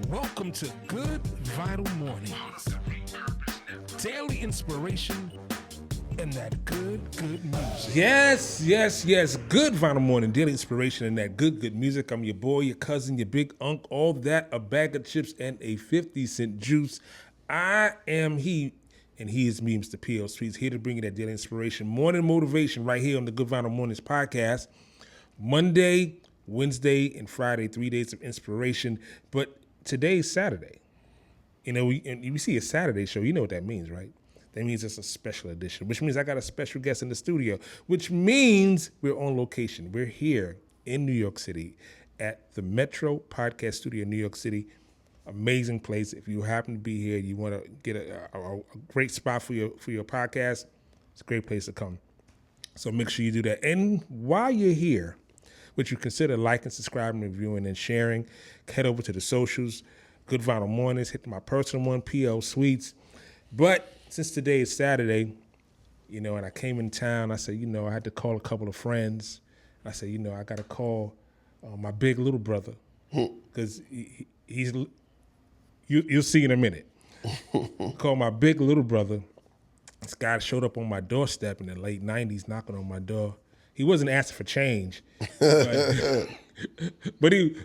Welcome to Good Vital Mornings. Daily inspiration and that good music. Yes. Good Vital Morning, daily inspiration and that good music. I'm your boy, your cousin, your big unk, all that, a bag of chips and a 50-cent juice. I am he, and he is me, Mr. P.O. Sweets, here to bring you that daily inspiration, morning motivation right here on the Good Vital Mornings podcast. Monday, Wednesday, and Friday, 3 days of inspiration. But today's Saturday. You know, we see a Saturday show. You know what that means, right? That means it's a special edition, which means I got a special guest in the studio, which means we're on location. We're here in New York City at the Metro Podcast Studio in New York City. Amazing place. If you happen to be here, you want to get a great spot for your podcast, it's a great place to come. So make sure you do that. And while you're here, which you consider liking, subscribing, reviewing, and sharing, head over to the socials, Good Vital Mornings, hit my personal one, P.O. Sweets. But since today is Saturday, and I came in town, I said, I had to call a couple of friends. I said, I got to call my big little brother because he's, you'll see in a minute. Call my big little brother. This guy showed up on my doorstep in the late 90s knocking on my door. He wasn't asking for change, but in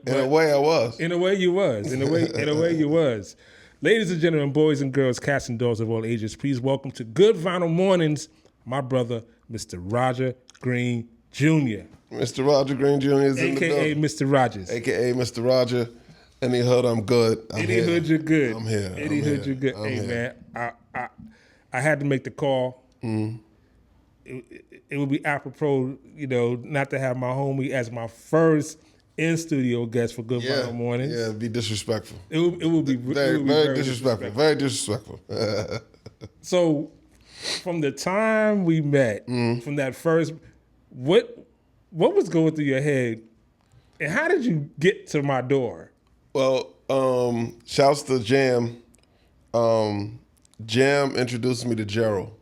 a way I was. In a way you was. In a way you was. Ladies and gentlemen, boys and girls, cats and dogs of all ages, please welcome to Good Vital Mornings, my brother, Mr. Roger Greene Jr. Mr. Roger Greene Jr. is in the building. AKA Mr. Rogers. AKA Mr. Roger. Any hood, I'm good. Any hood, you're good. I'm here. Any hood, you're good. Hey, man, I had to make the call. Mm-hmm. It would be apropos, not to have my homie as my first in-studio guest for Good Vital Mornings. Yeah, it'd be disrespectful. It would be very disrespectful. Very disrespectful. So, from the time we met, from that first, what was going through your head, and how did you get to my door? Well, shouts to Jam. Jam introduced me to Gerald.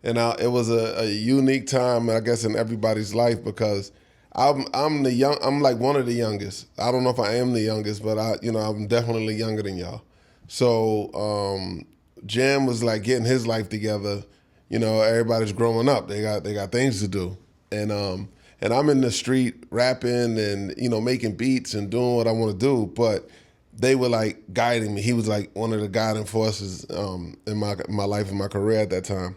And it was a unique time, I guess, in everybody's life because I'm like one of the youngest. I don't know if I am the youngest, but I'm definitely younger than y'all. So Jam was like getting his life together. Everybody's growing up. They got things to do, and I'm in the street rapping and making beats and doing what I want to do, but they were like guiding me. He was like one of the guiding forces in my life and my career at that time.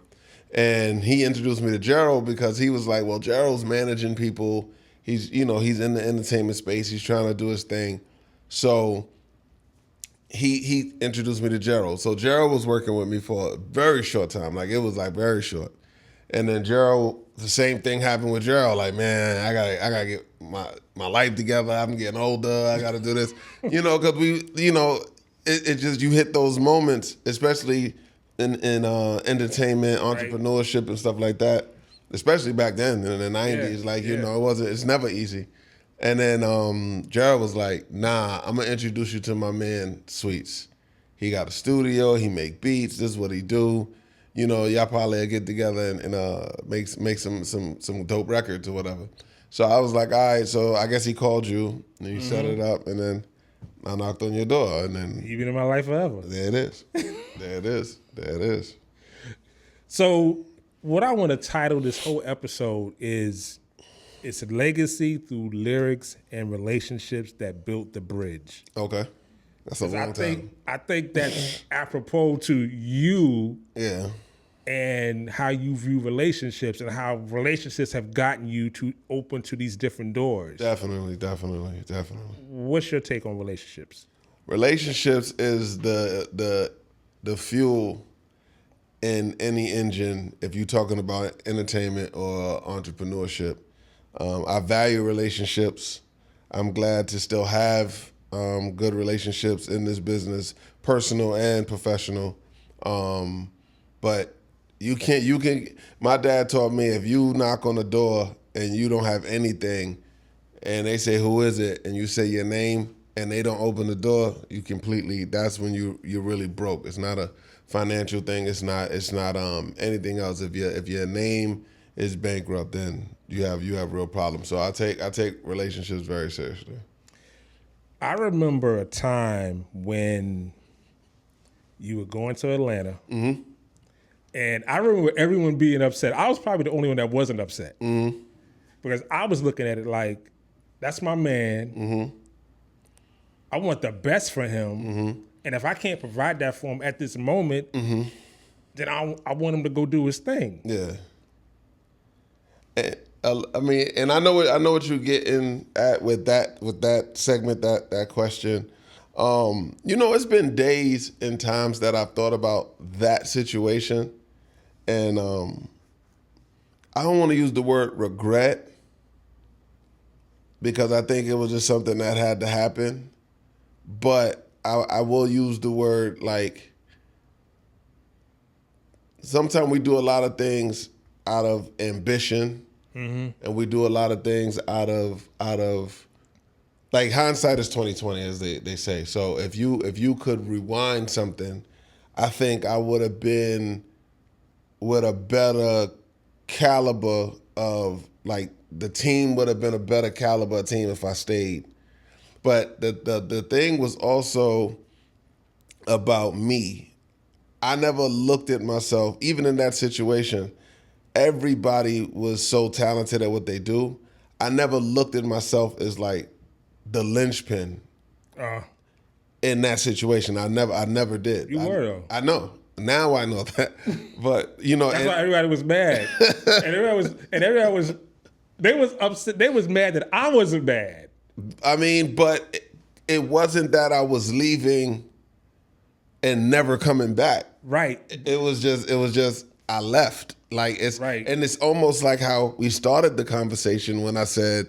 And he introduced me to Gerald because he was like, well, Gerald's managing people. He's in the entertainment space. He's trying to do his thing. So he introduced me to Gerald. So Gerald was working with me for a very short time. Like, it was like very short. And then Gerald, the same thing happened with Gerald. Like, man, I gotta get my life together. I'm getting older. I gotta do this. Because it just, you hit those moments, especially in entertainment, entrepreneurship, and stuff like that, especially back then in the 90s. It's never easy. And then Gerald was like, nah, I'm gonna introduce you to my man Sweets. He got a studio, he make beats, this is what he do. Y'all probably get together and make some dope records or whatever. So I was like, all right, so I guess he called you and you set it up, and then I knocked on your door, and then you've been in my life forever. There it is. There it is. So what I want to title this whole episode is, it's a legacy through lyrics and relationships that built the bridge. Okay. That's a long time. I think that's apropos to you. Yeah. And how you view relationships and how relationships have gotten you to open to these different doors. Definitely. What's your take on relationships? Relationships is the fuel in any engine if you're talking about entertainment or entrepreneurship. I value relationships. I'm glad to still have good relationships in this business, personal and professional. But you can. My dad taught me, if you knock on the door and you don't have anything, and they say, who is it? And you say your name and they don't open the door, that's when you're really broke. It's not a financial thing. It's not anything else. If your name is bankrupt, then you have real problems. So I take relationships very seriously. I remember a time when you were going to Atlanta, and I remember everyone being upset. I was probably the only one that wasn't upset because I was looking at it like, that's my man. I want the best for him, and if I can't provide that for him at this moment, then I want him to go do his thing. Yeah. And, I mean, and I know what you're getting at with that segment, that question. It's been days and times that I've thought about that situation, and I don't want to use the word regret because I think it was just something that had to happen, but I will use the word like sometimes we do a lot of things out of ambition. And we do a lot of things out of like hindsight is 20/20, as they say. So if you could rewind something, I think I would have been with a better caliber of like the team would have been a better caliber team if I stayed. But the thing was also about me. I never looked at myself, even in that situation. Everybody was so talented at what they do. I never looked at myself as like the linchpin in that situation. I never did. You were though. I know. Now I know that. But that's why everybody was mad. everybody was they was upset. They was mad that I wasn't bad. I mean, but it wasn't that I was leaving and never coming back. Right. It was just I left. Like it's right. And it's almost like how we started the conversation when I said,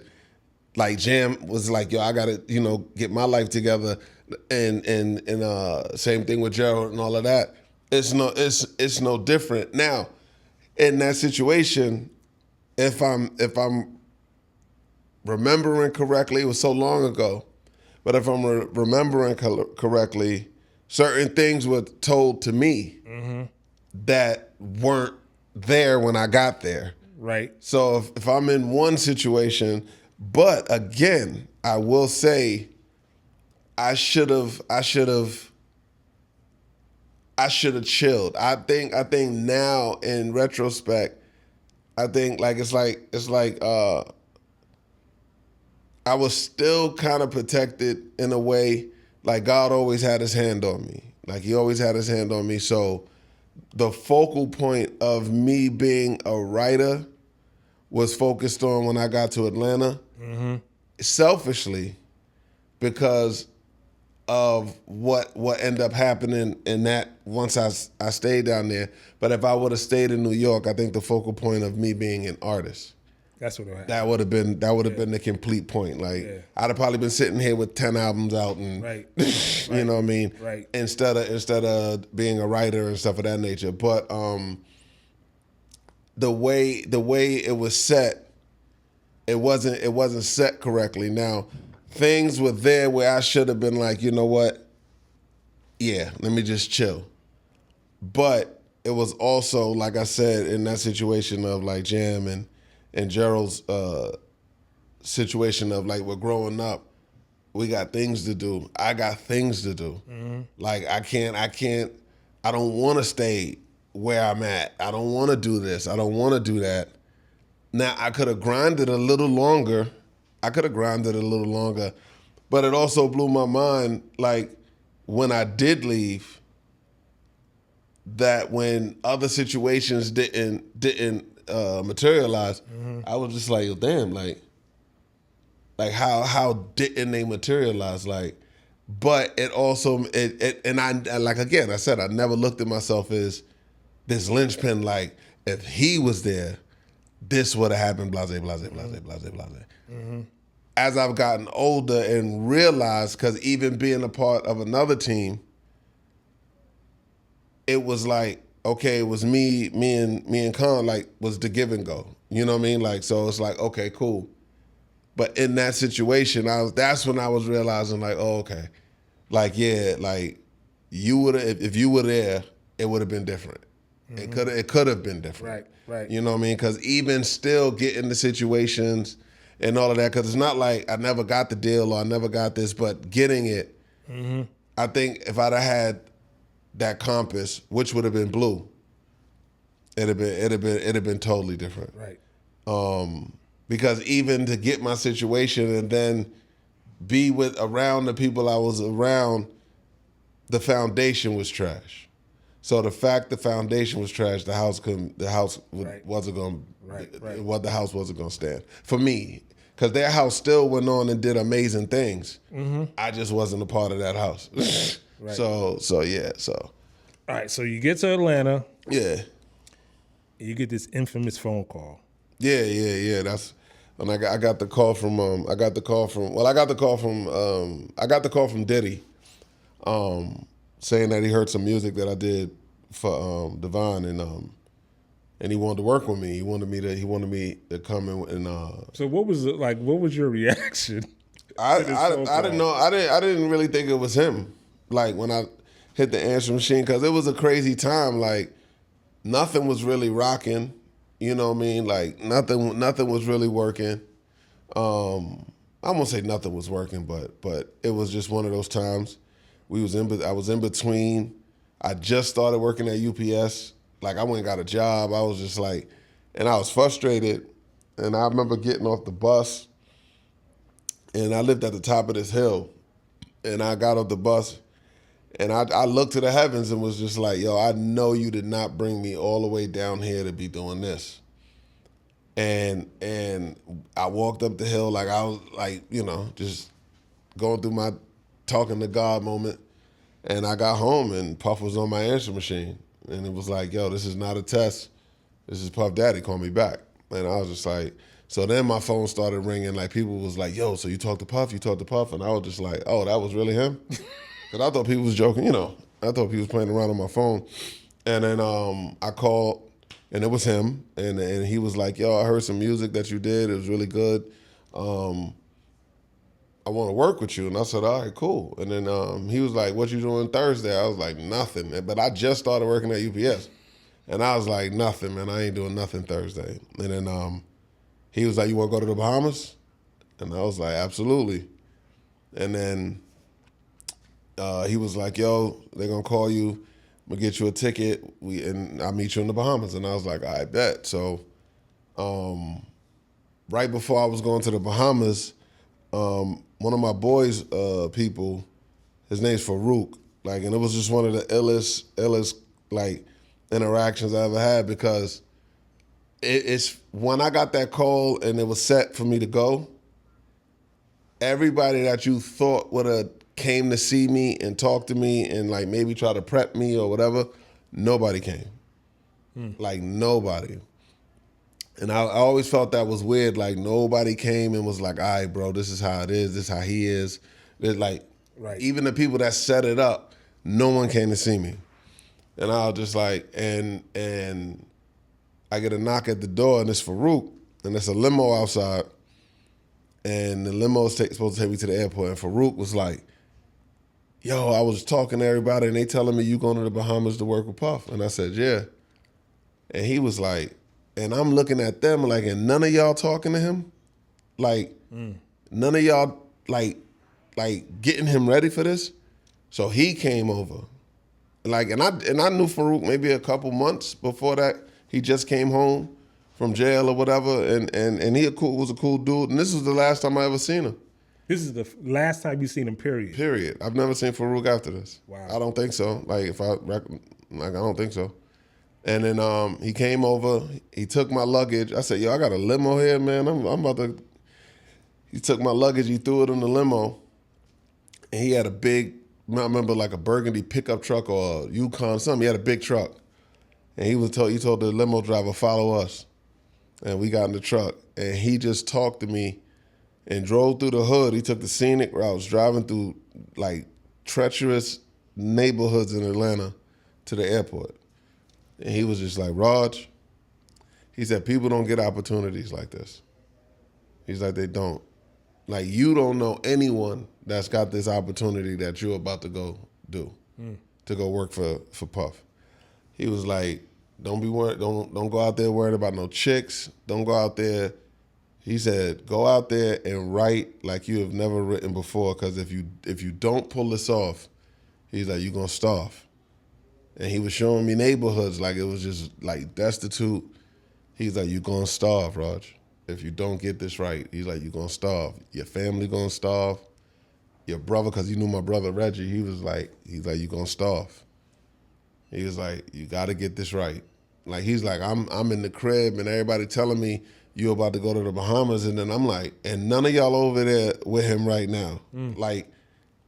like Jam was like, yo, I gotta, get my life together, and same thing with Gerald and all of that. It's no different. Now, in that situation, if I'm remembering correctly, it was so long ago, but if I'm remembering correctly, certain things were told to me that weren't there when I got there. Right. So if I'm in one situation, but again, I will say I should have chilled. I think now in retrospect, I think it's like I was still kind of protected in a way, like God always had his hand on me. Like he always had his hand on me. So the focal point of me being a writer was focused on when I got to Atlanta, selfishly, because of what ended up happening in that once I stayed down there. But if I would have stayed in New York, I think the focal point of me being an artist, that's what happened. That would have been the complete point. Like I'd have probably been sitting here with 10 albums out and you know what I mean? Right. Instead of being a writer and stuff of that nature. But the way it was set, it wasn't set correctly. Now, things were there where I should have been like, you know what? Yeah, let me just chill. But it was also, like I said, in that situation of like Jam and Gerald's situation of like, we're growing up, we got things to do. I got things to do. Like I don't want to stay where I'm at. I don't want to do this. I don't want to do that. Now, I could have grinded a little longer. But it also blew my mind, like, when I did leave, that when other situations didn't materialize, I was just like, damn, like how didn't they materialize? Like, but it also and I like, again, I said I never looked at myself as this linchpin. Like, if he was there, this would have happened. Blase, blase, blase, blase, blase. As I've gotten older and realized, because even being a part of another team, it was like, okay, it was me and Khan, like, was the give and go. You know what I mean? Like, so it's like, okay, cool. But in that situation, that's when I was realizing, like, oh, okay. Like, yeah, like, you would have, if you were there, it would have been different. It could have been different. Right. You know what I mean? Because even still getting the situations and all of that, because it's not like I never got the deal or I never got this, but getting it, I think if I'd have had that compass, which would have been blue, it'd have been totally different. Right. Because even to get my situation and then be around the people I was around, the foundation was trash. So the fact the foundation was trash, the house wasn't going. Right. What the house wasn't going to stand for me, because their house still went on and did amazing things. I just wasn't a part of that house. Right. So yeah. So. All right. So you get to Atlanta. Yeah. You get this infamous phone call. Yeah. That's when I got the call from I got the call from Diddy, saying that he heard some music that I did for Devon, and he wanted to work with me. He wanted me to come and So what was it like? What was your reaction? I didn't know. I didn't really think it was him. Like when I hit the answer machine, because it was a crazy time. Like nothing was really rocking. You know what I mean? Like nothing was really working. I won't say nothing was working, but it was just one of those times. I was in between. I just started working at UPS. Like I went and got a job. I was just like, and I was frustrated. And I remember getting off the bus, and I lived at the top of this hill, and I got off the bus, and I looked to the heavens and was just like, yo, I know you did not bring me all the way down here to be doing this. And I walked up the hill like I was like, just going through my talking to God moment. And I got home and Puff was on my answer machine. And it was like, yo, this is not a test. This is Puff Daddy, call me back. And I was just like, so then my phone started ringing. Like people was like, yo, so you talked to Puff? And I was just like, oh, that was really him? Because I thought people was joking, I thought people was playing around on my phone. And then I called, and it was him. And he was like, yo, I heard some music that you did. It was really good. I want to work with you. And I said, all right, cool. And then he was like, what you doing Thursday? I was like, nothing. But I just started working at UPS. And I was like, nothing, man. I ain't doing nothing Thursday. And then he was like, you want to go to the Bahamas? And I was like, absolutely. And then he was like, yo, they're going to call you. I'm going to get you a ticket. And I'll meet you in the Bahamas. And I was like, I bet. So right before I was going to the Bahamas, one of my boys' people, his name's Farouk, like, and it was just one of the illest like interactions I ever had, because it's when I got that call and it was set for me to go, everybody that you thought would have came to see me and talk to me and like maybe try to prep me or whatever, nobody came. Like nobody. And I always felt that was weird. Like nobody came and was like, all right, bro, this is how it is. This is how he is. There's like, Right. Even the people that set it up, no one came to see me. And I was just like, and I get a knock at the door, and it's Farouk, and it's a limo outside. And the limo is supposed to take me to the airport. And Farouk was like, yo, I was talking to everybody, and they telling me you going to the Bahamas to work with Puff. And I said, yeah. And he was like, and I'm looking at them like, and none of y'all talking to him? Like, none of y'all, like getting him ready for this? So he came over. Like, and I knew Farouk maybe a couple months before that. He just came home from jail or whatever, and he was a cool dude. And this was the last time I ever seen him. This is the last time you seen him, period. Period. I've never seen Farouk after this. Wow. I don't think so. I don't think so. And then he came over. He took my luggage. I said, yo, I got a limo here, man. I'm about to. He took my luggage. He threw it in the limo. And he had a big, I remember like a burgundy pickup truck or a Yukon, something. He had a big truck. And he told the limo driver, follow us. And we got in the truck. And he just talked to me and drove through the hood. He took the scenic routes, driving through like treacherous neighborhoods in Atlanta to the airport. And he was just like, Raj, he said, people don't get opportunities like this. He's like, they don't. Like, you don't know anyone that's got this opportunity that you're about to go do, to go work for Puff. He was like, don't be worried, don't go out there worried about no chicks. Don't go out there. He said, go out there and write like you have never written before, because if you don't pull this off, he's like, you're going to starve. And he was showing me neighborhoods like it was just like destitute. He's like, you're going to starve, Raj. If you don't get this right, he's like, you're going to starve. Your family going to starve. Your brother, because he knew my brother Reggie, he's like, you're going to starve. He was like, you got to get this right. Like, he's like, I'm in the crib and everybody telling me you about to go to the Bahamas, and then I'm like, and none of y'all over there with him right now, like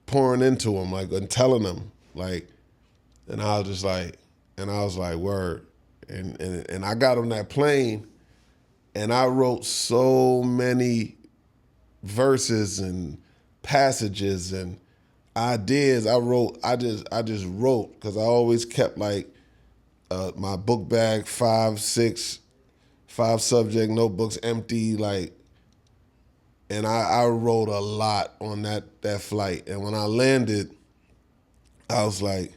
pouring into him, like, and telling him, like, and I was like, word. And I got on that plane and I wrote so many verses and passages and ideas. I just wrote, because I always kept like my book bag, 5 subject notebooks empty, like, and I wrote a lot on that flight. And when I landed, I was like,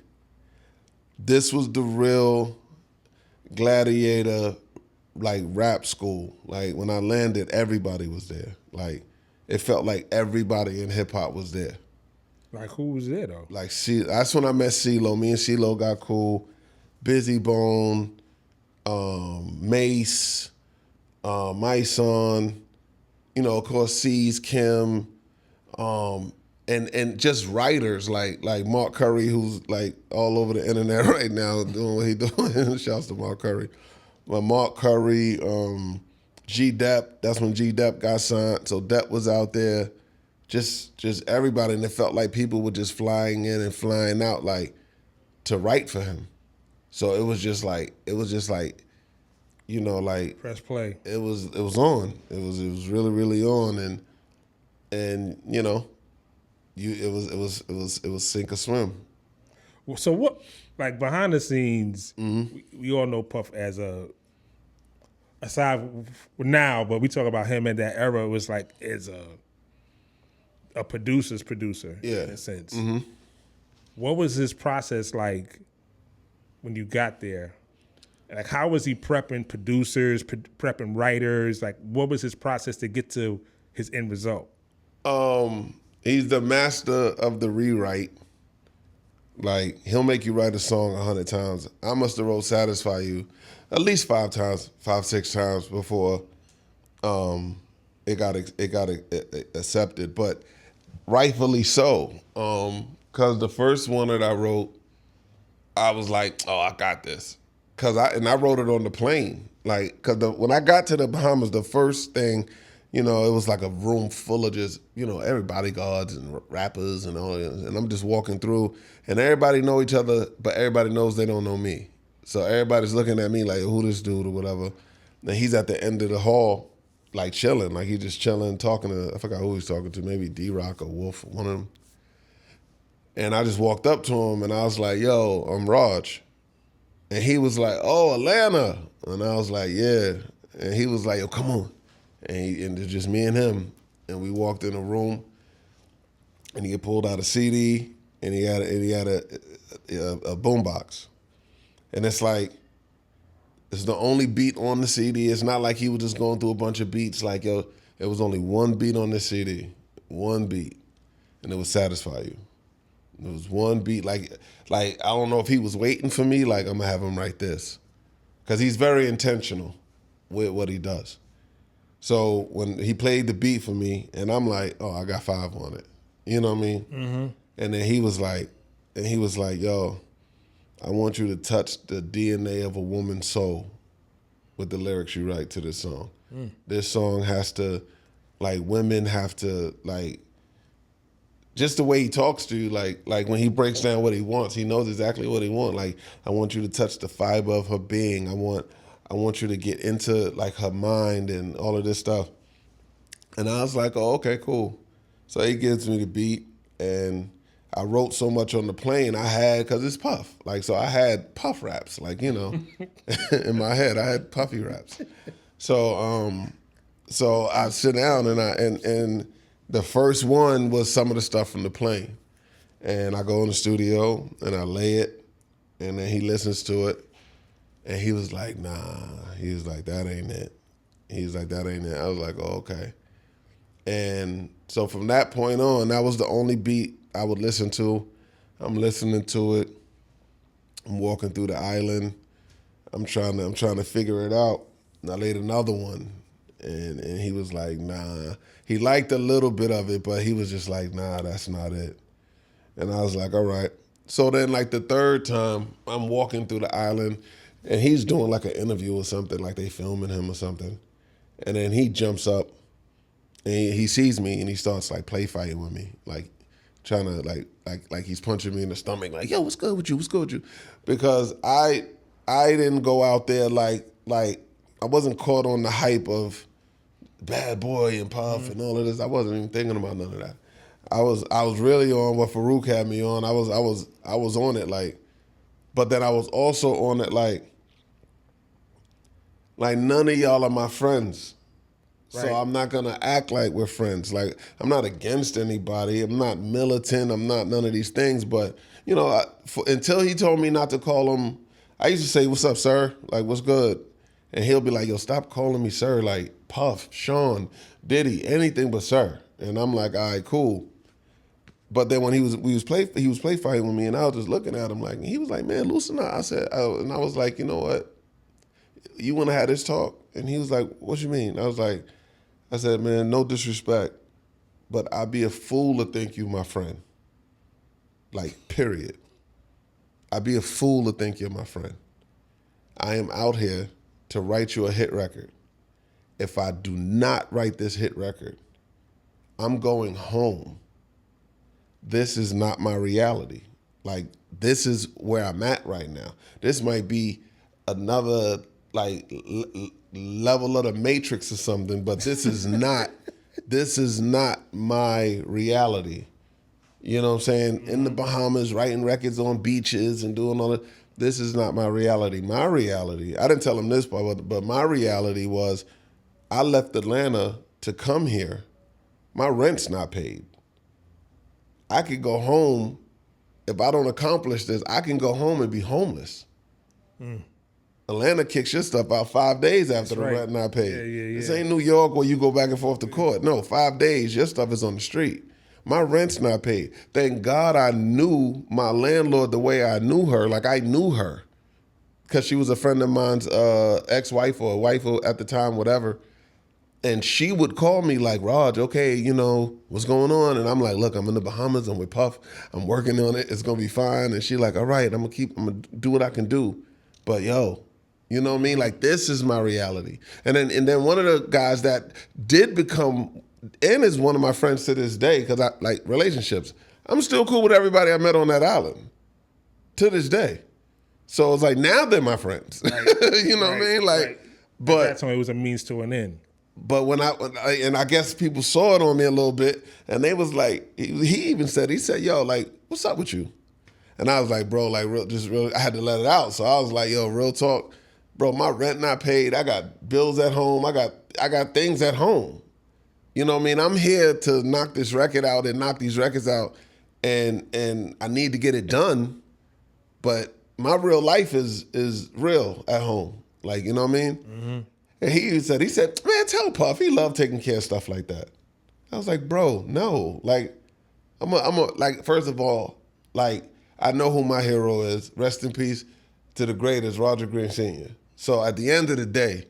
this was the real Gladiator, like, rap school. Like, when I landed, everybody was there. Like, it felt like everybody in hip hop was there. Like, who was there though? Like, that's when I met CeeLo. Me and CeeLo got cool. Busy Bone, Mace, my son, of course, C's, Kim, and just writers like Mark Curry, who's like all over the internet right now doing what he doing. Shouts to Mark Curry. But Mark Curry, G Depp, that's when G Depp got signed. So Depp was out there, just everybody, and it felt like people were just flying in and flying out, like, to write for him. So it was just like, like, Press play. It was on. It was really, really on, and it was sink or swim. So what, like, behind the scenes, we all know Puff as aside now, but we talk about him in that era, it was like as a producer's producer, yeah, in a sense. Mm-hmm. What was his process like when you got there? Like, how was he prepping producers, prepping writers? Like, what was his process to get to his end result? He's the master of the rewrite. Like, he'll make you write a song 100 times. I must have wrote Satisfy You at least 5, 6 times before it got accepted. But rightfully so, because the first one that I wrote, I was like, oh, I got this. I wrote it on the plane. Like, because when I got to the Bahamas, the first thing, it was like a room full of just, everybody bodyguards and rappers and all that. And I'm just walking through, and everybody know each other, but everybody knows they don't know me. So everybody's looking at me like, who this dude or whatever. And he's at the end of the hall, like, chilling. Like, he's just chilling, talking to, I forgot who he's talking to, maybe D-Rock or Wolf, one of them. And I just walked up to him, and I was like, yo, I'm Raj. And he was like, oh, Atlanta. And I was like, yeah. And he was like, yo, come on. And it's just me and him. And we walked in a room, and he had pulled out a CD, and he had a boombox. And it's like, it's the only beat on the CD. It's not like he was just going through a bunch of beats. Like, yo, it was only one beat on the CD, one beat, and it was Satisfy You. It was one beat. Like I don't know if he was waiting for me, like, I'm going to have him write this. Because he's very intentional with what he does. So when he played the beat for me, and I'm like, oh, I got 5 on it. You know what I mean? Mm-hmm. And then he was like, yo, I want you to touch the DNA of a woman's soul with the lyrics you write to this song. This song has to, like, women have to, like, just the way he talks to you, like when he breaks down what he wants, he knows exactly what he wants. Like, I want you to touch the fiber of her being. I want you to get into, like, her mind and all of this stuff. And I was like, oh, okay, cool. So he gives me the beat, and I wrote so much on the plane. Because it's Puff. Like, so I had Puff raps, like, in my head, I had Puffy raps. So I sit down, and the first one was some of the stuff from the plane. And I go in the studio, and I lay it, and then he listens to it, and he was like, nah. He was like, that ain't it. He's like, that ain't it. I was like, oh, okay. And so from that point on, that was the only beat I would listen to. I'm listening to it. I'm walking through the island. I'm trying to figure it out. And I laid another one, and he was like, nah. He liked a little bit of it, but he was just like, nah, that's not it. And I was like, all right. So then, like the third time, I'm walking through the island, and he's doing like an interview or something, like they filming him or something. And then he jumps up, and he sees me, and he starts like play fighting with me, like trying to like he's punching me in the stomach, like, yo, what's good with you? What's good with you? Because I didn't go out there like I wasn't caught on the hype of Bad Boy and Puff and all of this. I wasn't even thinking about none of that. I was really on what Farouk had me on. I was on it like, but then I was also on it like none of y'all are my friends. Right. So I'm not gonna act like we're friends. Like, I'm not against anybody. I'm not militant. I'm not none of these things. But you know, until he told me not to call him, I used to say, "What's up, sir? Like, what's good?" And he'll be like, "Yo, stop calling me sir. Like Puff, Sean, Diddy, anything but sir." And I'm like, "All right, cool." But then when he was play fighting with me, and I was just looking at him like, and he was like, "Man, loosen up." I said, and I was like, "You know what? You want to have this talk?" And he was like, "What you mean?" I said, "Man, no disrespect, but I'd be a fool to think you my friend. Like, period. I'd be a fool to think you're my friend. I am out here to write you a hit record. If I do not write this hit record, I'm going home. This is not my reality. Like, this is where I'm at right now. This might be another, like, level of the Matrix or something, but this is not my reality." You know what I'm saying? In the Bahamas, writing records on beaches and doing all that. This is not my reality. My reality, I didn't tell him this part, but my reality was I left Atlanta to come here. My rent's not paid. I could go home. If I don't accomplish this, I can go home and be homeless. Atlanta kicks your stuff out 5 days after the rent not paid. Yeah. This ain't New York where you go back and forth to court. No, 5 days, your stuff is on the street. My rent's not paid. Thank God I knew my landlord the way I knew her. Like, I knew her because she was a friend of mine's ex-wife or wife at the time, whatever. And she would call me like, "Raj, okay, you know, what's going on?" And I'm like, "Look, I'm in the Bahamas. I'm with Puff. I'm working on it. It's going to be fine." And she like, "All right, I'm going to do what I can do. But yo, you know what I mean? Like, this is my reality." And then one of the guys that did become, and is one of my friends to this day, because I like relationships. I'm still cool with everybody I met on that island to this day. So it's like, now they're my friends. Right. You know what I mean? Like, right. But that's when it was a means to an end. But when I guess people saw it on me a little bit, and they was like, he even said, "Yo, like, what's up with you?" And I was like, "Bro, like, I had to let it out." So I was like, "Yo, real talk, bro, my rent not paid. I got bills at home. I got things at home. You know what I mean? I'm here to knock this record out and knock these records out, and I need to get it done. But my real life is real at home. Like, you know what I mean?" Mm-hmm. And he said, "Man, tell Puff, he loved taking care of stuff like that." I was like, "Bro, no. Like, like, first of all, like, I know who my hero is. Rest in peace to the greatest, Roger Greene Jr. So at the end of the day,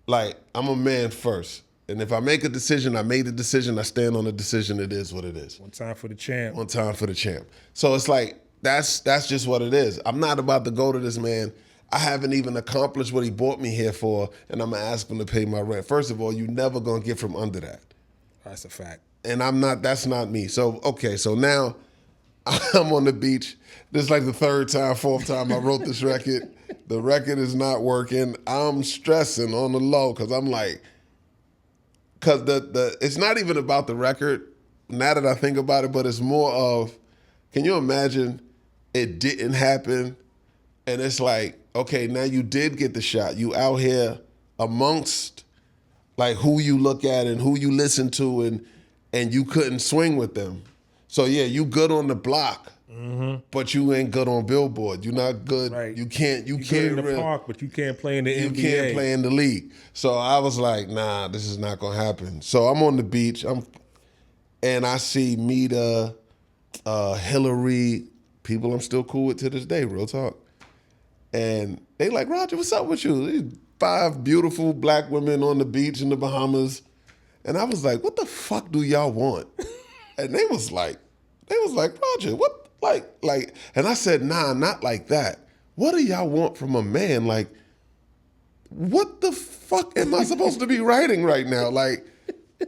like, I'm a man first. And if I make a decision, I made a decision, I stand on the decision, it is what it is. One time for the champ. One time for the champ. So it's like, that's just what it is. I'm not about to go to this man. I haven't even accomplished what he brought me here for, and I'm going to ask him to pay my rent. First of all, you're never going to get from under that. That's a fact. And that's not me. So, okay, so now I'm on the beach. This is like the third time, fourth time I wrote this record. The record is not working. I'm stressing on the low because I'm like, because it's not even about the record, now that I think about it, but it's more of, can you imagine it didn't happen? And it's like, okay, now you did get the shot. You out here amongst like who you look at and who you listen to, and you couldn't swing with them. So yeah, you good on the block, but you ain't good on Billboard. You're not good. Right. You can't good in the park, but you can't play in the NBA. You can't play in the league. So I was like, nah, this is not gonna happen. So I'm on the beach. And I see Mita, Hillary, people I'm still cool with to this day. Real talk. And they like, Roger, what's up with you? These 5 beautiful black women on the beach in the Bahamas. And I was like, what the fuck do y'all want? And they was like, Roger, what, like, and I said, nah, not like that. What do y'all want from a man? Like, what the fuck am I supposed to be writing right now? Like,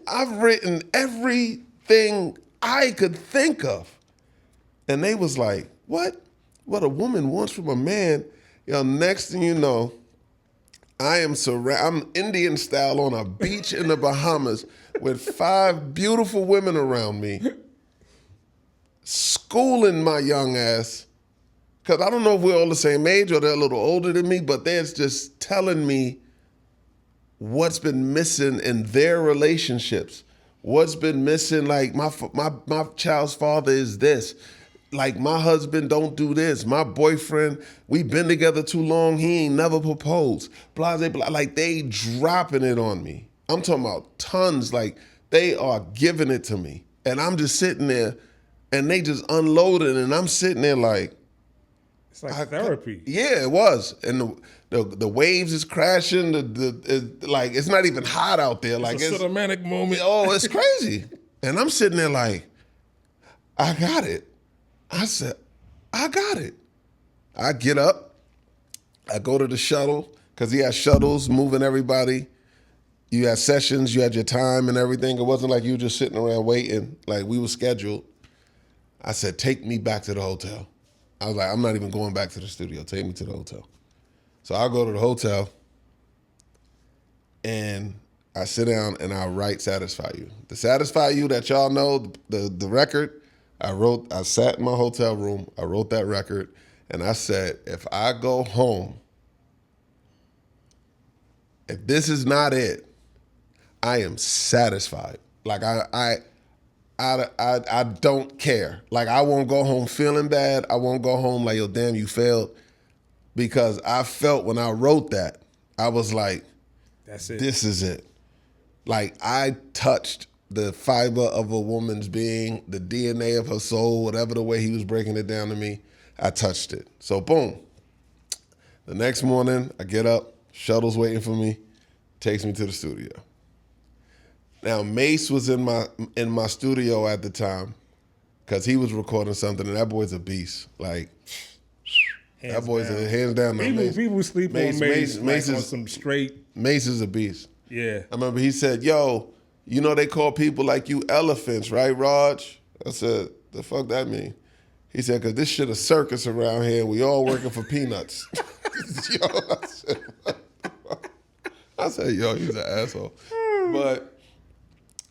I've written everything I could think of. And they was like, what? What a woman wants from a man. Next thing you know, I'm Indian style on a beach in the Bahamas with 5 beautiful women around me, schooling my young ass. Because I don't know if we're all the same age or they're a little older than me, but they're just telling me what's been missing in their relationships. What's been missing, like my child's father is this. Like, my husband don't do this. My boyfriend, we've been together too long. He ain't never proposed. Blah, blah, blah. Like, they dropping it on me. I'm talking about tons. Like, they are giving it to me. And I'm just sitting there, and they just unloading, and I'm sitting there like. It's like therapy. Yeah, it was. And the waves is crashing. Like, it's not even hot out there. Like, it's a cinematic moment. Oh, it's crazy. And I'm sitting there like, I got it. I said, I got it. I get up, I go to the shuttle, because he had shuttles moving everybody. You had sessions, you had your time and everything. It wasn't like you were just sitting around waiting. Like, we were scheduled. I said, take me back to the hotel. I was like, I'm not even going back to the studio. Take me to the hotel. So I go to the hotel, and I sit down and I write Satisfy You. The Satisfy You that y'all know, the record, I sat in my hotel room, I wrote that record, and I said, if I go home, if this is not it, I am satisfied. Like, I don't care. Like, I won't go home feeling bad. I won't go home like, yo, damn, you failed. Because I felt when I wrote that, I was like, that's it. This is it. Like, I touched the fiber of a woman's being, the DNA of her soul, whatever the way he was breaking it down to me, I touched it. So boom. The next morning, I get up, shuttle's waiting for me, takes me to the studio. Now, Mace was in my studio at the time because he was recording something, and that boy's a beast. Like, that boy's hands down. People sleep on Mace. Mace is on some straight. Mace is a beast. Yeah. I remember he said, yo, you know they call people like you elephants, right, Raj? I said, the fuck that mean? He said, because this shit a circus around here, and we all working for peanuts. Yo, I said, yo, he's an asshole. But,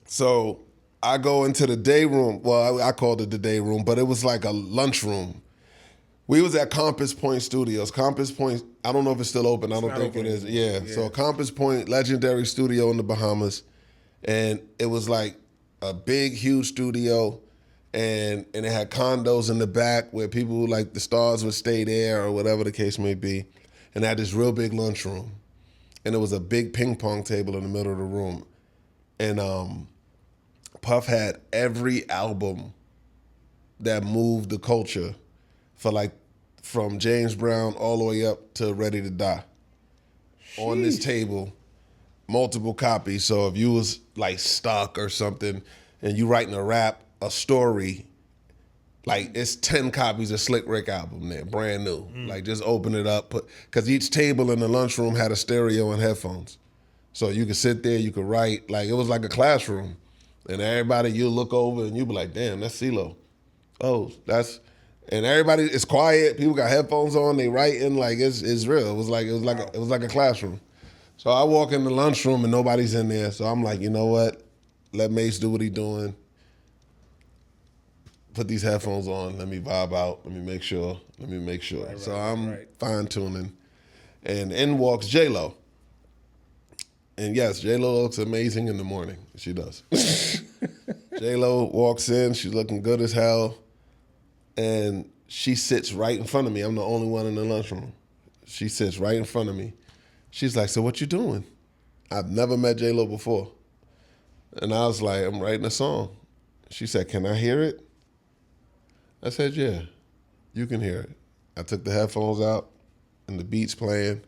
so I go into the day room. Well, I called it the day room, but it was like a lunch room. We was at Compass Point Studios. Compass Point, I don't know if it's still open. I don't think it is. Yeah. So Compass Point, legendary studio in the Bahamas. And it was like a big, huge studio. And it had condos in the back where people, like the stars would stay there or whatever the case may be. And it had this real big lunchroom. And it was a big ping pong table in the middle of the room. And Puff had every album that moved the culture for like from James Brown all the way up to Ready to Die. Sheesh. On this table, multiple copies. So if you was like stuck or something and you writing a rap, a story, like it's 10 copies of Slick Rick album there, brand new. Like just open it up, because each table in the lunchroom had a stereo and headphones. So you could sit there, you could write, like it was like a classroom. And everybody, you look over and you be like, damn, that's CeeLo. Oh, and everybody, it's quiet. People got headphones on. They writing like it's real. It was like a classroom. So I walk in the lunchroom and nobody's in there. So I'm like, you know what? Let Mace do what he doing. Put these headphones on. Let me vibe out. Let me make sure. Right, so I'm fine tuning, and in walks J-Lo. And yes, J-Lo looks amazing in the morning. She does. J-Lo walks in. She's looking good as hell. and she sits right in front of me. I'm the only one in the lunchroom. She sits right in front of me. She's like, so what you doing? I've never met J-Lo before. And I was like, I'm writing a song. She said, can I hear it? I said, yeah, you can hear it. I took the headphones out and the beat's playing.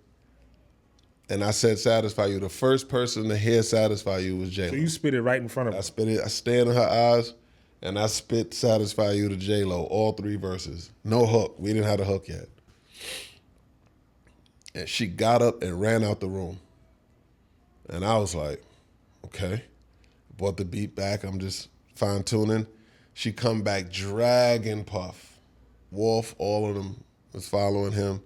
And I said, Satisfy You. The first person to hear Satisfy You was J-Lo. So you spit it right in front of her. I spit it. I stared in her eyes, and I spit Satisfy You to J-Lo, all 3 verses. No hook. We didn't have the hook yet. And she got up and ran out the room. And I was like, okay. Brought the beat back. I'm just fine-tuning. She come back dragging Puff. Wolf, all of them was following him.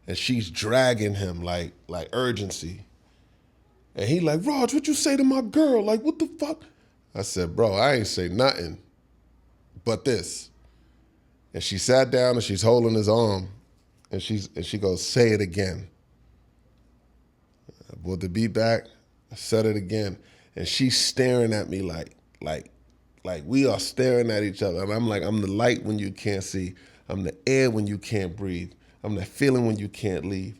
And she's dragging him like urgency. And he like, Raj, what you say to my girl? Like, what the fuck? I said, bro, I ain't say nothing but this. And she sat down and she's holding his arm. And she goes, say it again. I brought the beat back. I said it again. And she's staring at me like we are staring at each other. And I'm like, I'm the light when you can't see. I'm the air when you can't breathe. I'm the feeling when you can't leave.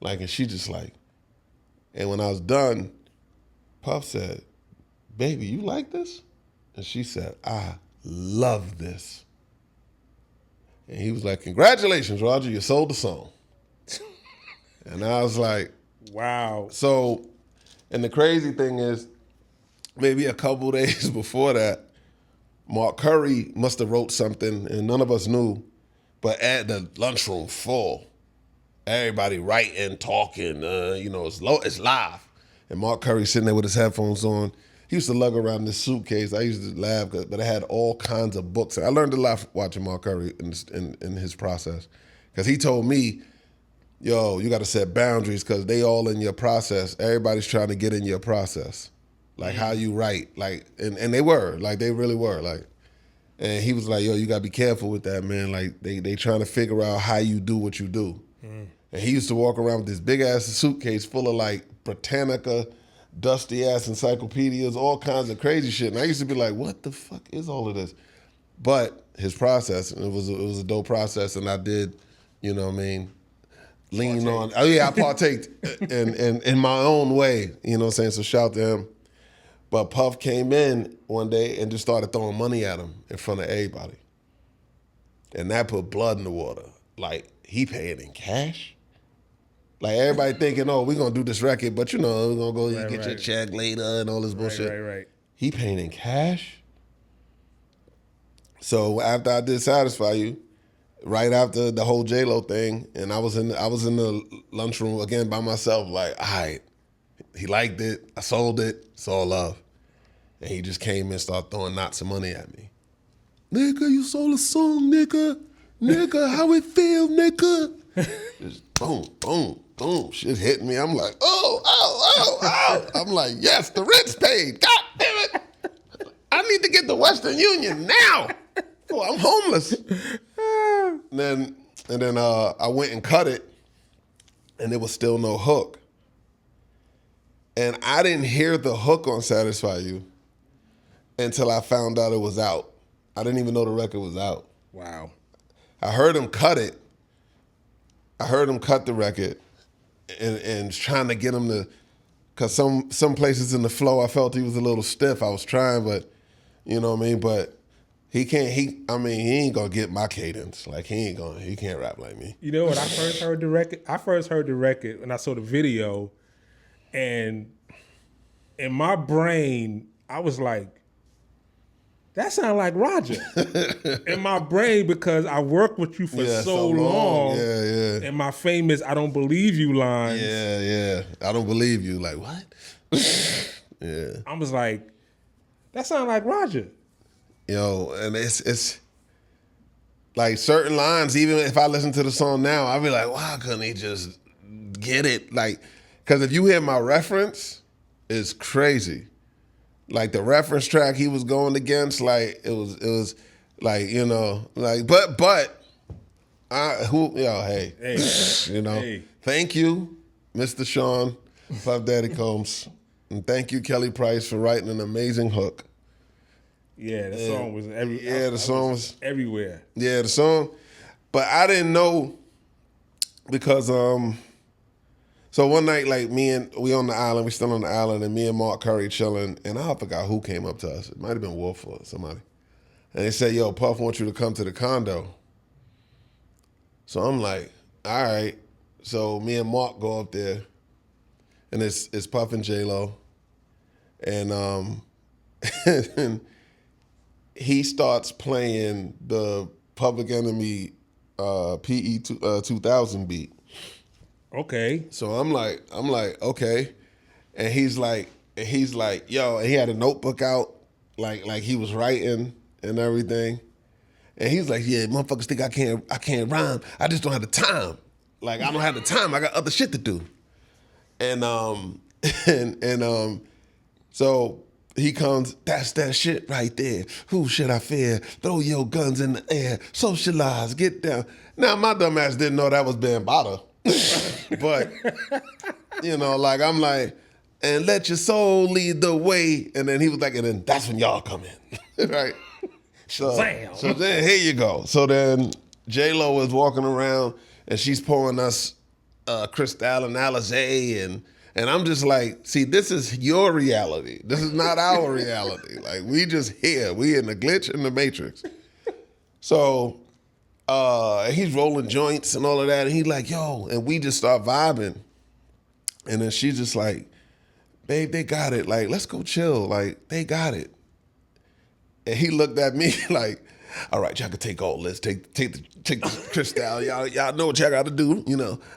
Like, and she just like, and when I was done, Puff said, baby, you like this? And she said, I love this. And he was like, congratulations, Roger, you sold the song. And I was like, wow. So, and the crazy thing is, maybe a couple days before that, Mark Curry must have wrote something and none of us knew, but at the lunchroom full, everybody writing, talking, it's live. And Mark Curry sitting there with his headphones on. He used to lug around this suitcase. I used to laugh, but it had all kinds of books. I learned a lot watching Mark Curry in his process. Because he told me, yo, you got to set boundaries because they all in your process. Everybody's trying to get in your process. Like how you write. Like, and they were. Like, they really were. Like, and he was like, yo, you got to be careful with that, man. Like, they trying to figure out how you do what you do. And he used to walk around with this big-ass suitcase full of, like, Britannica, dusty-ass encyclopedias, all kinds of crazy shit. And I used to be like, what the fuck is all of this? But his process, it was a dope process, and I did, you know what I mean, lean on. Oh, yeah, I partaked in my own way, you know what I'm saying? So shout to him. But Puff came in one day and just started throwing money at him in front of everybody. And that put blood in the water. Like, he paid in cash. Like, everybody thinking, oh, we're going to do this record, but, you know, we're going to go get your check later and all this bullshit. Right. He paid in cash. So after I did Satisfy You, right after the whole J-Lo thing, and I was in the lunchroom again by myself, like, all right, he liked it, I sold it, it's all love. And he just came and started throwing knots of money at me. Nigga, you sold a song, nigga. Nigga, how it feel, nigga? Just boom, boom, boom. Shit hit me. I'm like, oh. I'm like, yes, the rent's paid. God damn it. I need to get the Western Union now. Oh, I'm homeless. And then I went and cut it, and there was still no hook. And I didn't hear the hook on Satisfy You until I found out it was out. I didn't even know the record was out. Wow. I heard him cut it. I heard him cut the record and trying to get him to, because some places in the flow I felt he was a little stiff. I was trying, but you know what I mean? But he ain't gonna get my cadence. Like he can't rap like me. You know when I first heard the record when I saw the video, and in my brain, I was like, that sounds like Roger. In my brain, because I worked with you for so long. Yeah. And my famous I don't believe you lines. Yeah. I don't believe you. Like, what? Yeah. I was like, that sounds like Roger. Yo, and it's like certain lines, even if I listen to the song now, I'll be like, why couldn't he just get it? Like, because if you hear my reference, it's crazy. Like the reference track he was going against, like it was like, you know, like but hey, you know, hey. Thank you, Mr. Sean, Puff Daddy Combs, and thank you, Kelly Price, for writing an amazing hook. Yeah, the song was the song was everywhere. Yeah, the song. But I didn't know because so one night, like we on the island, we still on the island, and me and Mark Curry chilling, and I forgot who came up to us. It might have been Wolf or somebody. And they said, yo, Puff wants you to come to the condo. So I'm like, all right. So me and Mark go up there, and it's Puff and J-Lo. And and he starts playing the Public Enemy PE 2000 beat. Okay. So I'm like, okay. And he's like, yo, and he had a notebook out, like he was writing and everything. And he's like, yeah, motherfuckers think I can't rhyme. I just don't have the time. Like, I don't have the time. I got other shit to do. And so he comes, that's that shit right there. Who should I fear? Throw your guns in the air. Socialize, get down. Now, my dumb ass didn't know that was Bambaataa. But, like, I'm like, and let your soul lead the way. And then he was like, and then that's when y'all come in. Right? So then here you go. So then J-Lo is walking around and she's pouring us Cristal and Alizé and I'm just like, see, this is your reality. This is not our reality. Like, we just here. We in the glitch in the matrix. So he's rolling joints and all of that. And he's like, yo, and we just start vibing. And then she's just like, babe, they got it. Like, let's go chill. Like, they got it. And he looked at me like, all right, y'all can take all this. Take the Cristal. Y'all know what y'all got to do.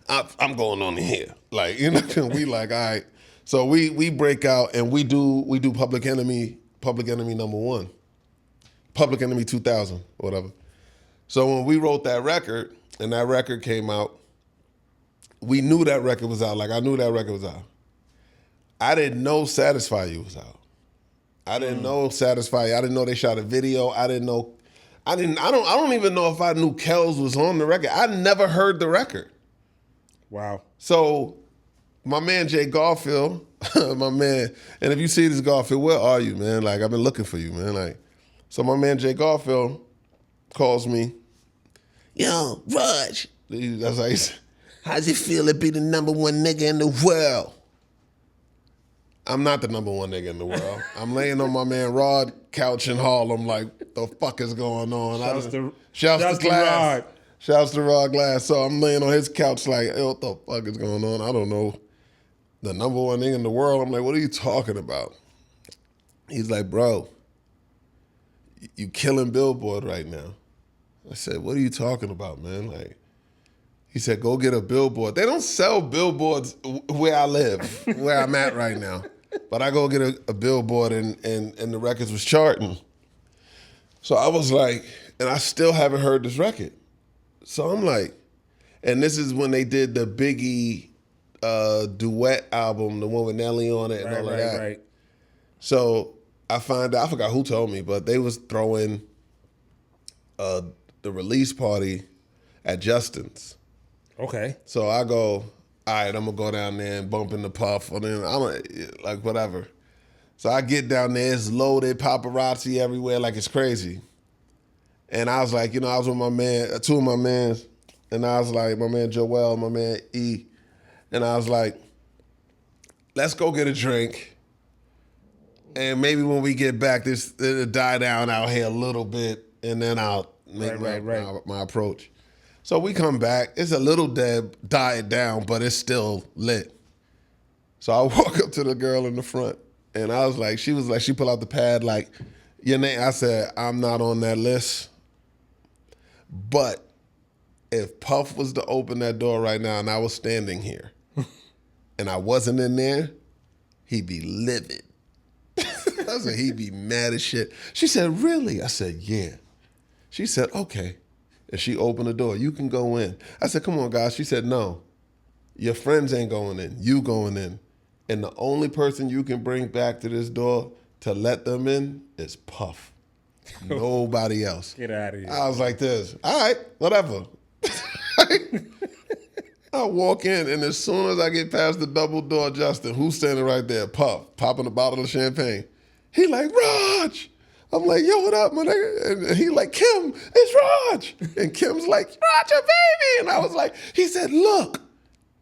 I'm going on in here. Like, we like, all right. So we break out and we do Public Enemy #1. Public Enemy 2000, whatever. So when we wrote that record and that record came out, we knew that record was out. Like, I knew that record was out. I didn't know Satisfy You was out. I didn't know Satisfy You. I didn't know they shot a video. I don't even know if I knew Kells was on the record. I never heard the record. Wow. So my man Jay Garfield, my man, and if you see this Garfield, where are you, man? Like, I've been looking for you, man. Like, so my man Jay Garfield calls me, yo, Raj. That's how he said, how's it feel to be the #1 nigga in the world? I'm not the #1 nigga in the world. I'm laying on my man Rod couch in Harlem like, the fuck is going on? Shouts to Glass. Shouts to Rod Glass. So I'm laying on his couch like, hey, what the fuck is going on? I don't know. The #1 nigga in the world. I'm like, what are you talking about? He's like, bro, you killing Billboard right now. I said, what are you talking about, man? Like, he said, go get a billboard. They don't sell billboards where I live, where I'm at right now. But I go get a billboard and the records was charting. So I was like, and I still haven't heard this record. So I'm like, and this is when they did the Biggie duet album, the one with Nelly on it and all of that. Right. So I find out, I forgot who told me, but they was throwing the release party at Justin's. Okay. So I go, all right, I'm gonna go down there and bump in the Puff, and then I'm like, whatever. So I get down there, it's loaded, paparazzi everywhere, like it's crazy. And I was like, I was with my man, two of my mans, and I was like, my man Joel, my man E, and I was like, let's go get a drink, and maybe when we get back, it'll die down out here a little bit, and then I'll make my approach. So we come back. It's a little died down, but it's still lit. So I walk up to the girl in the front, and I was like, she pulled out the pad, like, your name. I said, I'm not on that list. But if Puff was to open that door right now and I was standing here and I wasn't in there, he'd be livid. I said, he'd be mad as shit. She said, really? I said, yeah. She said, okay. And she opened the door. You can go in. I said, come on, guys. She said, no. Your friends ain't going in. You going in. And the only person you can bring back to this door to let them in is Puff. Nobody else. Get out of here. I was like this. All right, whatever. I walk in, and as soon as I get past the double door, Justin, who's standing right there? Puff, popping a bottle of champagne. He like, Raj, I'm like, yo, what up, my nigga? And he like, Kim, it's Raj. And Kim's like, Roger, baby. And I was like, he said, look.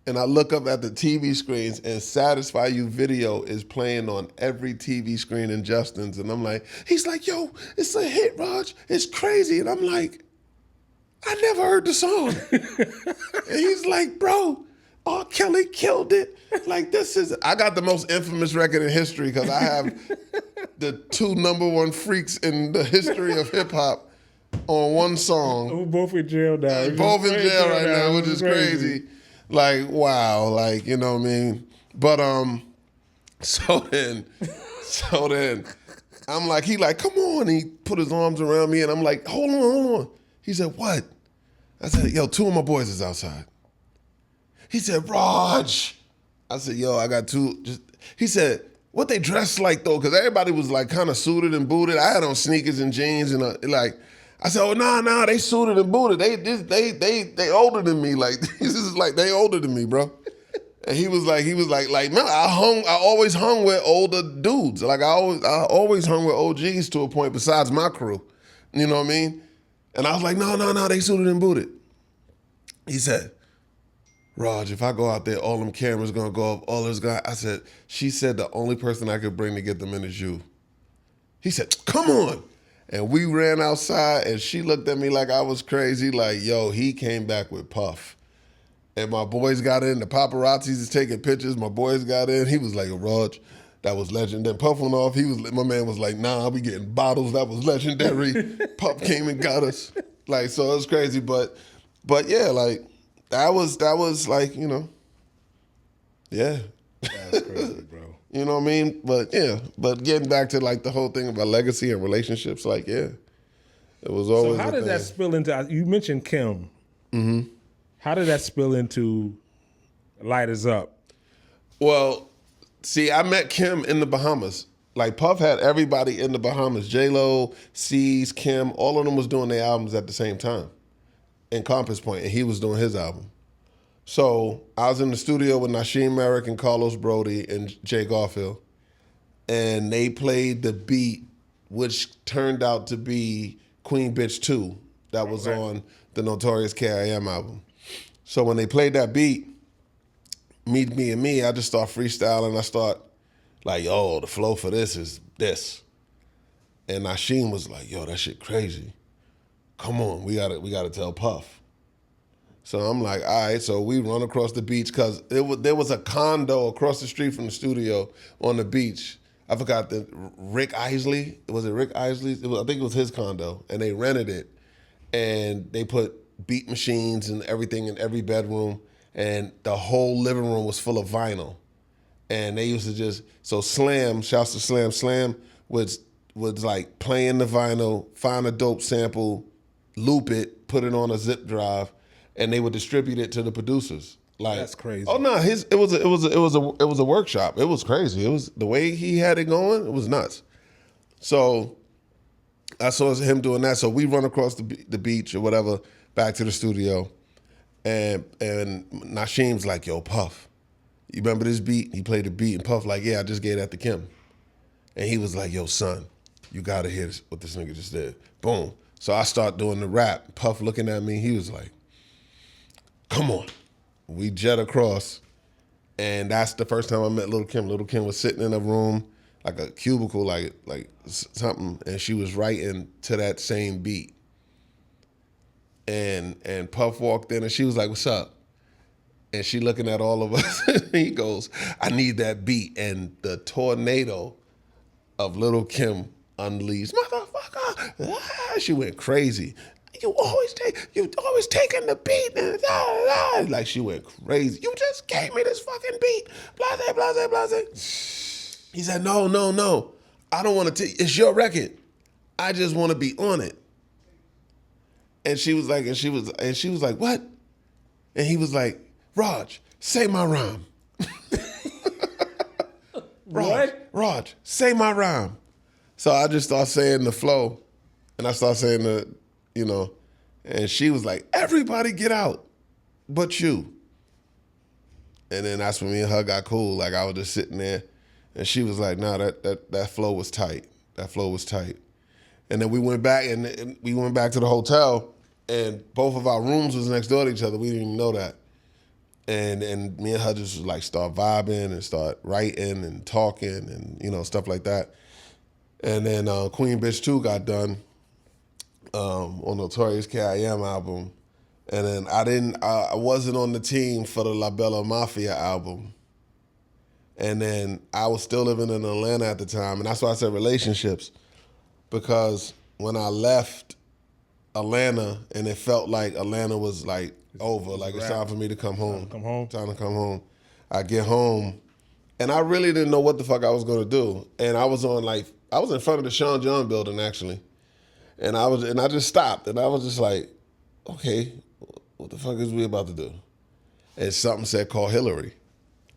And I look up at the TV screens and Satisfy You video is playing on every TV screen in Justin's. And I'm like, he's like, yo, it's a hit, Raj. It's crazy. And I'm like, I never heard the song. And he's like, bro, R. Kelly killed it. Like, I got the most infamous record in history because I have the 2 #1 freaks in the history of hip hop on one song. We're both in jail now. Both in jail right now, which is crazy. Like, wow, like, you know what I mean? But so then I'm like, he like, come on. He put his arms around me and I'm like, hold on. He said, what? I said, yo, 2 of my boys is outside. He said, Raj. I said, yo, I got 2. He said, what they dressed like though? Because everybody was like kind of suited and booted. I had on sneakers and jeans and I said, oh, nah, they suited and booted. They older than me. Like, this is like, they older than me, bro. And he was like, man, I always hung with older dudes. Like, I always hung with OGs to a point besides my crew. You know what I mean? And I was like, no, they suited and booted. He said, Raj, if I go out there, all them cameras gonna go up, all this guy. I said, she said the only person I could bring to get them in is you. He said, come on. And we ran outside and she looked at me like I was crazy, like, yo, he came back with Puff. And my boys got in, the paparazzis is taking pictures, my boys got in. He was like, Raj, that was legend. Then Puff went off, my man was like, nah, we getting bottles, that was legendary. Puff came and got us. Like, so it was crazy, but yeah, like, that was like, you know, yeah. That's crazy, bro. You know what I mean? But yeah, but getting back to like the whole thing about legacy and relationships, like, yeah, it was always. So how did that spill into? You mentioned Kim. Mm-hmm. How did that spill into Light Is Up? Well, see, I met Kim in the Bahamas. Like, Puff had everybody in the Bahamas. J-Lo, C's, Kim, all of them was doing their albums at the same time in Compass Point, and he was doing his album. So I was in the studio with Nasheem Merrick and Carlos Brody and Jay Garfield, and they played the beat, which turned out to be Queen Bitch 2, that was on the Notorious K.I.M. album. So when they played that beat, Meet Me and Me, I just start freestyling. I start like, yo, the flow for this is this. And Nasheem was like, yo, that shit crazy. Come on, we gotta tell Puff. So I'm like, all right, so we run across the beach because there was a condo across the street from the studio on the beach. I forgot Rick Isley. Was it Rick Isley? I think it was his condo, and they rented it. And they put beat machines and everything in every bedroom, and the whole living room was full of vinyl. And they used to so Slam, shouts to Slam was like playing the vinyl, find a dope sample, loop it, put it on a zip drive, and they would distribute it to the producers. Like, that's crazy. Oh no, it was a workshop. It was crazy. It was the way he had it going. It was nuts. So I saw him doing that. So we run across the beach or whatever back to the studio, and Nasheem's like, "Yo, Puff, you remember this beat?" He played the beat, and Puff like, "Yeah, I just gave that to Kim," and he was like, "Yo, son, you gotta hear what this nigga just did." Boom. So I start doing the rap. Puff looking at me, he was like, come on. We jet across, and that's the first time I met Lil' Kim. Lil' Kim was sitting in a room, like a cubicle, like something, and she was writing to that same beat. And Puff walked in, and she was like, what's up? And she looking at all of us, and he goes, I need that beat. And the tornado of Lil' Kim unleashed, motherfucker. She went crazy. You always taking the beat, and like she went crazy. You just gave me this fucking beat, blase. He said, no, I don't want to take. It's your record. I just want to be on it. And she was like, what? And he was like, Raj, say my rhyme. Raj, say my rhyme. So I just start saying the flow, and I start saying and she was like, everybody get out, but you. And then that's when me and her got cool. Like, I was just sitting there, and she was like, nah, that flow was tight. That flow was tight. And then we went back and we went back to the hotel, and both of our rooms was next door to each other. We didn't even know that. And me and her just like start vibing and start writing and talking and, you know, stuff like that. And then Queen Bitch 2 got done on Notorious K.I.M. album. And then I wasn't on the team for the La Bella Mafia album. And then I was still living in Atlanta at the time. And that's why I said relationships. Because when I left Atlanta and it felt like Atlanta was like over, like it's time for me to come home. Time to come home. I get home and I really didn't know what the fuck I was gonna do. And I was in front of the Sean John building actually. And I just stopped and I was just like, okay, what the fuck is we about to do? And something said call Hillary.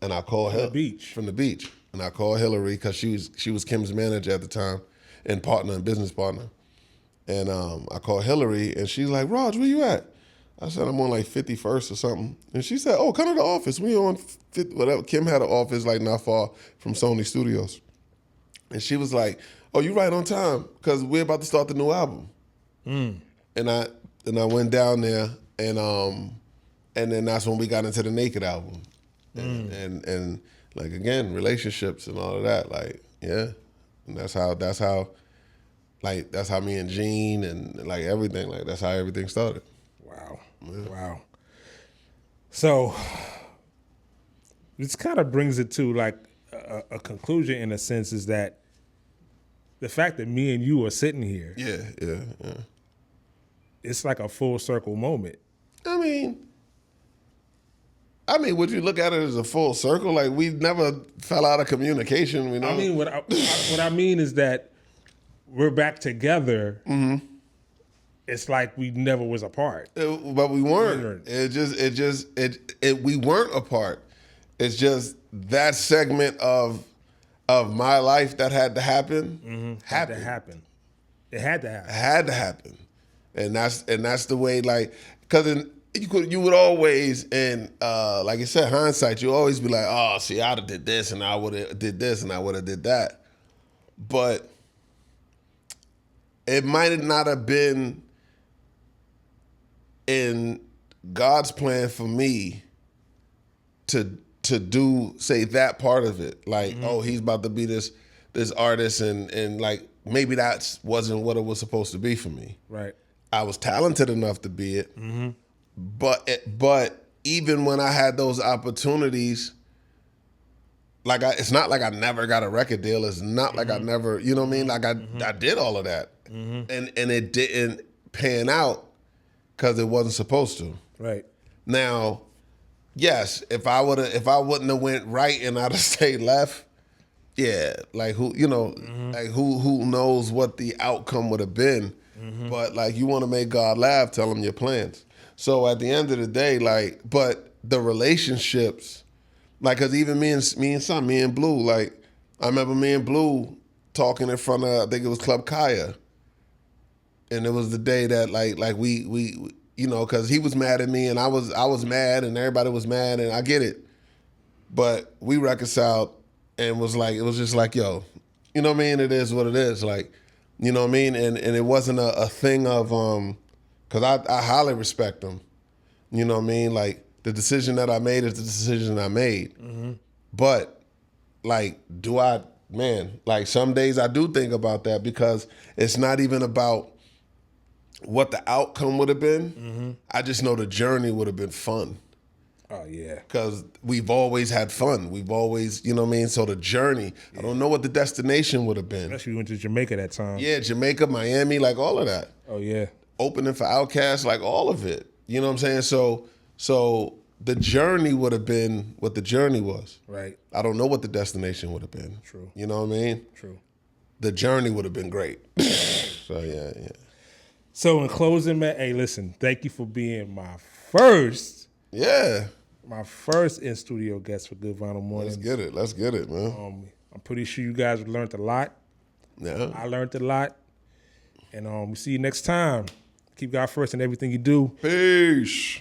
And I called her from the beach. And I called Hillary because she was Kim's manager at the time and business partner. And I called Hillary and she's like, Raj, where you at? I said, I'm on like 51st or something. And she said, oh, come to the office. We on whatever. Kim had an office like not far from Sony Studios. And she was like, oh, you right on time because we're about to start the new album. And I went down there and then that's when we got into the Naked album. And like again, relationships and all of that. Like, yeah. And that's how me and Gene and like everything, like that's how everything started. Wow. Yeah. Wow. So this kind of brings it to like a conclusion in a sense is that the fact that me and you are sitting here. Yeah. It's like a full circle moment. I mean, would you look at it as a full circle? Like we never fell out of communication, you know? I mean, what I mean is that we're back together. Mm-hmm. It's like we never was apart. But we weren't. We weren't apart. It's just that segment of my life that had to happen. Happened. It had to happen. It had to happen. And that's the way, like, because you would always, and like I said, hindsight, you always be like, oh, see, I'd have did this and I would have did this and I would have did that. But it might not have been in God's plan for me to do, say, that part of it. Like, oh, he's about to be this artist and like maybe that wasn't what it was supposed to be for me. Right. I was talented enough to be it. But even when I had those opportunities, like it's not like I never got a record deal. It's not like I never, you know what I mean? Like I did all of that, and it didn't pan out because it wasn't supposed to. Right. Now, yes, if I wouldn't have went right and I'd have stayed left, yeah, like who knows what the outcome would have been. But like you want to make God laugh, tell him your plans. So at the end of the day, like, but the relationships, like, cause even me and Blue, like, I remember me and Blue talking in front of, I think it was Club Kaya, and it was the day that like we you know, cause he was mad at me and I was mad and everybody was mad and I get it, but we reconciled and was like, it was just like, yo, you know what I mean? It is what it is, like, you know what I mean? And it wasn't a thing of because I highly respect him. You know what I mean? Like, the decision that I made is the decision I made. But, like, like, some days I do think about that because it's not even about what the outcome would have been. I just know the journey would have been fun. Oh, yeah. Because we've always had fun. We've always, you know what I mean? So the journey, I don't know what the destination would have been. Especially we went to Jamaica that time. Yeah, Jamaica, Miami, like all of that. Oh, yeah. Opening for Outkast, like all of it. You know what I'm saying? So the journey would have been what the journey was. Right. I don't know what the destination would have been. True. You know what I mean? True. The journey would have been great. So, yeah. So in closing, man, hey, listen, thank you for being my first in-studio guest for Good Vinyl Mornings. Let's get it, man. I'm pretty sure you guys learned a lot. Yeah. I learned a lot. And we'll see you next time. Keep God first in everything you do. Peace.